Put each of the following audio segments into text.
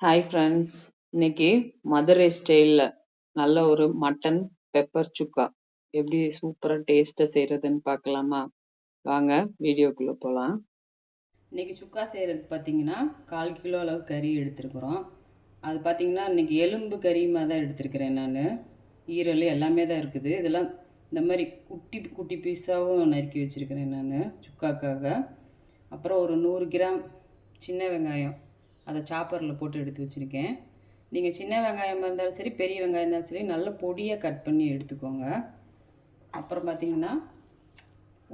Hi friends, இன்னைக்கு மதுரை ஸ்டைலில் நல்ல ஒரு மட்டன் பெப்பர் சுக்கா எப்படி சூப்பராக டேஸ்ட்டாக செய்கிறதுன்னு பார்க்கலாமா? வாங்க வீடியோக்குள்ளே போகலாம். இன்றைக்கி சுக்கா செய்கிறதுக்கு பார்த்தீங்கன்னா 1/4 கிலோ அளவு கறி எடுத்துருக்குறோம். அது பார்த்திங்கன்னா இன்றைக்கி எலும்பு கறியுமாக தான் எடுத்துருக்கிறேன். நான் ஈரல் எல்லாமே தான் இருக்குது. இதெல்லாம் இந்த மாதிரி குட்டி குட்டி பீஸாகவும் நறுக்கி வச்சுருக்கிறேன் நான் சுக்காக்காக. அப்புறம் ஒரு 100 கிராம் சின்ன வெங்காயம் அதை சாப்பரில் போட்டு எடுத்து வச்சுருக்கேன். நீங்கள் சின்ன வெங்காயமாக இருந்தாலும் சரி, பெரிய வெங்காயம் இருந்தாலும் சரி, நல்ல பொடியாக கட் பண்ணி எடுத்துக்கோங்க. அப்புறம் பார்த்திங்கன்னா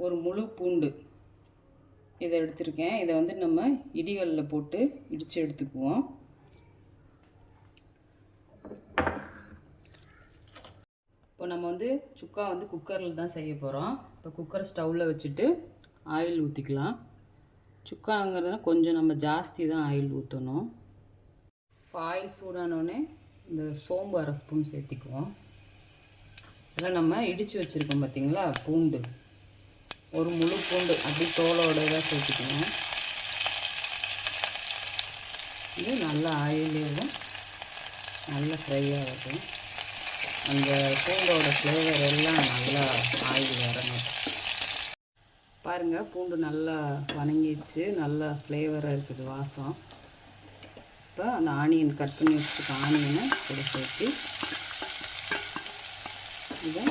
ஒரு முழு பூண்டு இதை எடுத்துருக்கேன். இதை வந்து நம்ம இடிகளில் போட்டு இடித்து எடுத்துக்குவோம். இப்போ நம்ம வந்து சுக்கா வந்து குக்கரில் தான் செய்ய போகிறோம். இப்போ குக்கர் ஸ்டவ்வில் வச்சுட்டு ஆயில் ஊற்றிக்கலாம். சுக்காங்கிறதுனா கொஞ்சம் நம்ம ஜாஸ்தி தான் ஆயில் ஊற்றணும். இப்போ ஆயில் சூடானோடனே இந்த சோம்பு 1/2 ஸ்பூன் சேர்த்திக்குவோம். இதெல்லாம் நம்ம இடித்து வச்சுருக்கோம் பார்த்திங்களா, பூண்டு ஒரு முழு பூண்டு அப்படி தோலோட தான் சேர்த்துக்கணும். இது நல்லா ஆயிலும் நல்லா ஃப்ரை ஆகட்டும். அந்த பூண்டோட ஃப்ளேவர் எல்லாம் நல்லா ஆயில் வரணும். பாருங்கள், பூண்டு நல்லா வணங்கிடுச்சு, நல்லா ஃப்ளேவராக இருக்குது, வாசம். இப்போ அந்த ஆனியன் கட் பண்ணி வச்சுட்டு ஆனியனை கூட சேர்த்து இதை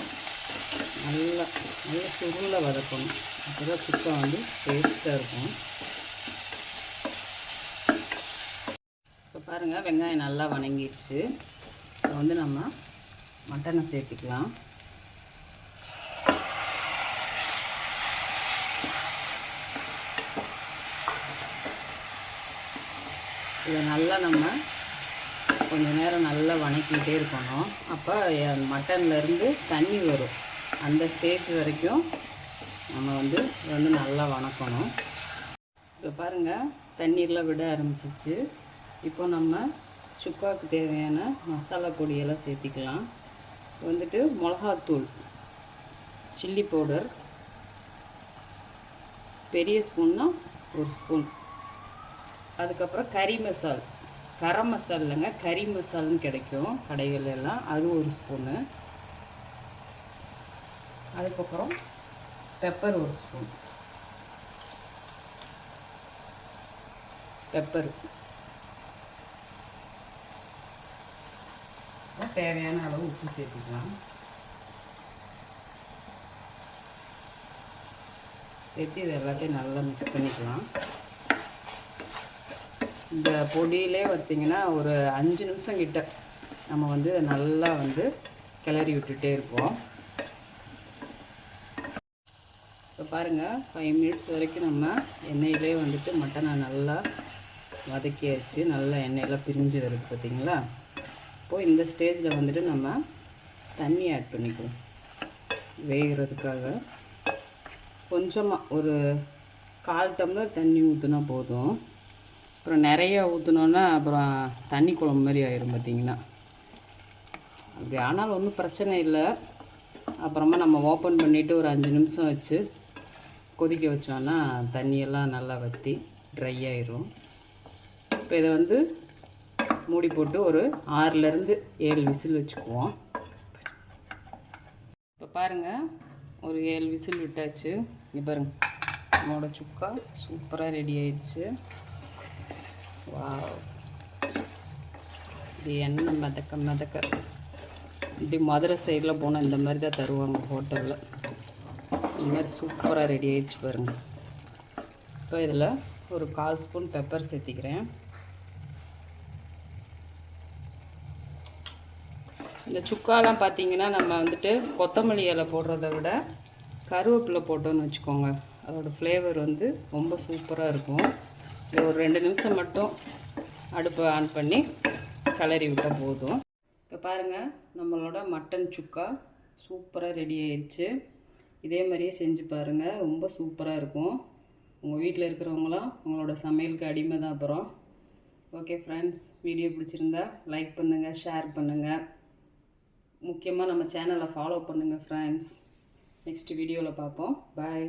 நல்லா நல்லா சுருள வதக்கணும். அப்போ தான் சுக்கா வந்து டேஸ்ட்டாக இருக்கும். இப்போ பாருங்கள், வெங்காயம் நல்லா வணங்கிடுச்சு. இப்போ வந்து நம்ம மட்டனை சேர்த்துக்கலாம். இதை நல்லா நம்ம கொஞ்சம் நேரம் நல்லா வணக்கிட்டே இருக்கணும். அப்போ மட்டன்லேருந்து தண்ணி வரும். அந்த ஸ்டேஜ் வரைக்கும் நம்ம வந்து நல்லா வணக்கணும். இப்போ பாருங்கள், தண்ணீர்லாம் விட ஆரம்பிச்சிச்சு. இப்போ நம்ம சுக்காவுக்கு தேவையான மசாலா பொடியெல்லாம் சேர்த்திக்கலாம். வந்துட்டு மிளகாத்தூள், சில்லி பவுடர் பெரிய ஸ்பூன்னா 1 ஸ்பூன். அதுக்கப்புறம் கறி மசால், கரம் மசால் இல்லைங்க, கறி மசால்னு கிடைக்கும் கடைகள் எல்லாம், அது 1 ஸ்பூனு. அதுக்கப்புறம் பெப்பர் 1 ஸ்பூன். பெப்பர் தேவையான அளவு உப்பு சேர்த்துக்கலாம். சேர்த்து இது எல்லாத்தையும் நல்லா மிக்ஸ் பண்ணிக்கலாம். இந்த பொடியிலே பார்த்திங்கன்னா ஒரு 5 நிமிஷம் கிட்ட நம்ம வந்து நல்லா கிளறி விட்டுட்டே இருப்போம். இப்போ பாருங்கள், 5 மினிட்ஸ் வரைக்கும் நம்ம எண்ணெயிலே மட்டனை நல்லா வதக்கியாச்சு. நல்லா எண்ணெயெல்லாம் பிரிஞ்சு வருது பார்த்திங்களா. இப்போது இந்த ஸ்டேஜில் நம்ம தண்ணி ஆட் பண்ணிக்குவோம். வேகிறதுக்காக கொஞ்சமாக ஒரு 1/4 டம்ளர் தண்ணி ஊற்றினா போதும். அப்புறம் நிறைய ஊற்றினோன்னா அப்புறம் தண்ணி குழம்பு மாதிரி ஆயிரும் பார்த்திங்கன்னா. அப்படி ஆனாலும் ஒன்றும் பிரச்சனை இல்லை. அப்புறமா நம்ம ஓப்பன் பண்ணிவிட்டு ஒரு 5 நிமிஷம் வச்சு கொதிக்க வச்சோன்னா தண்ணியெல்லாம் நல்லா வற்றி ட்ரை ஆயிரும். இப்போ இதை மூடி போட்டு ஒரு 6லேருந்து 7 விசில் வச்சுக்குவோம். இப்போ பாருங்கள், ஒரு 7 விசில் விட்டாச்சு. இங்கே பாருங்கள், நம்மளோட சுக்கா சூப்பராக ரெடி ஆயிடுச்சு. வா, இது எண்ணெய் மிதக்க இப்படி மதுரை சைடில் போனால் இந்த மாதிரி தான் தருவாங்க ஹோட்டலில். இந்த மாதிரி சூப்பராக ரெடி ஆகிடுச்சு பாருங்கள். இப்போ இதில் ஒரு 1/4 ஸ்பூன் பெப்பர் சேர்த்திக்கிறேன். இந்த சுக்காலாம் பார்த்திங்கன்னா நம்ம கொத்தமல்லி இலை போடுறத விட கருவேப்பிலை போட்டோன்னு வச்சுக்கோங்க, அதோடய ஃப்ளேவர் ரொம்ப சூப்பராக இருக்கும். இது ஒரு 2 நிமிஷம் மட்டும் அடுப்பை ஆன் பண்ணி கிளறி விட்டால் போதும். இப்போ பாருங்கள், நம்மளோட மட்டன் சுக்கா சூப்பராக ரெடி ஆயிடுச்சு. இதே மாதிரியே செஞ்சு பாருங்கள், ரொம்ப சூப்பராக இருக்கும். உங்கள் வீட்டில் இருக்கிறவங்களாம் உங்களோட சமையலுக்கு அடிமை தான் அப்புறம். ஓகே ஃப்ரெண்ட்ஸ், வீடியோ பிடிச்சிருந்தா லைக் பண்ணுங்கள், ஷேர் பண்ணுங்கள். முக்கியமாக நம்ம சேனலை ஃபாலோ பண்ணுங்கள் ஃப்ரெண்ட்ஸ். நெக்ஸ்ட் வீடியோவில் பார்ப்போம். பாய்.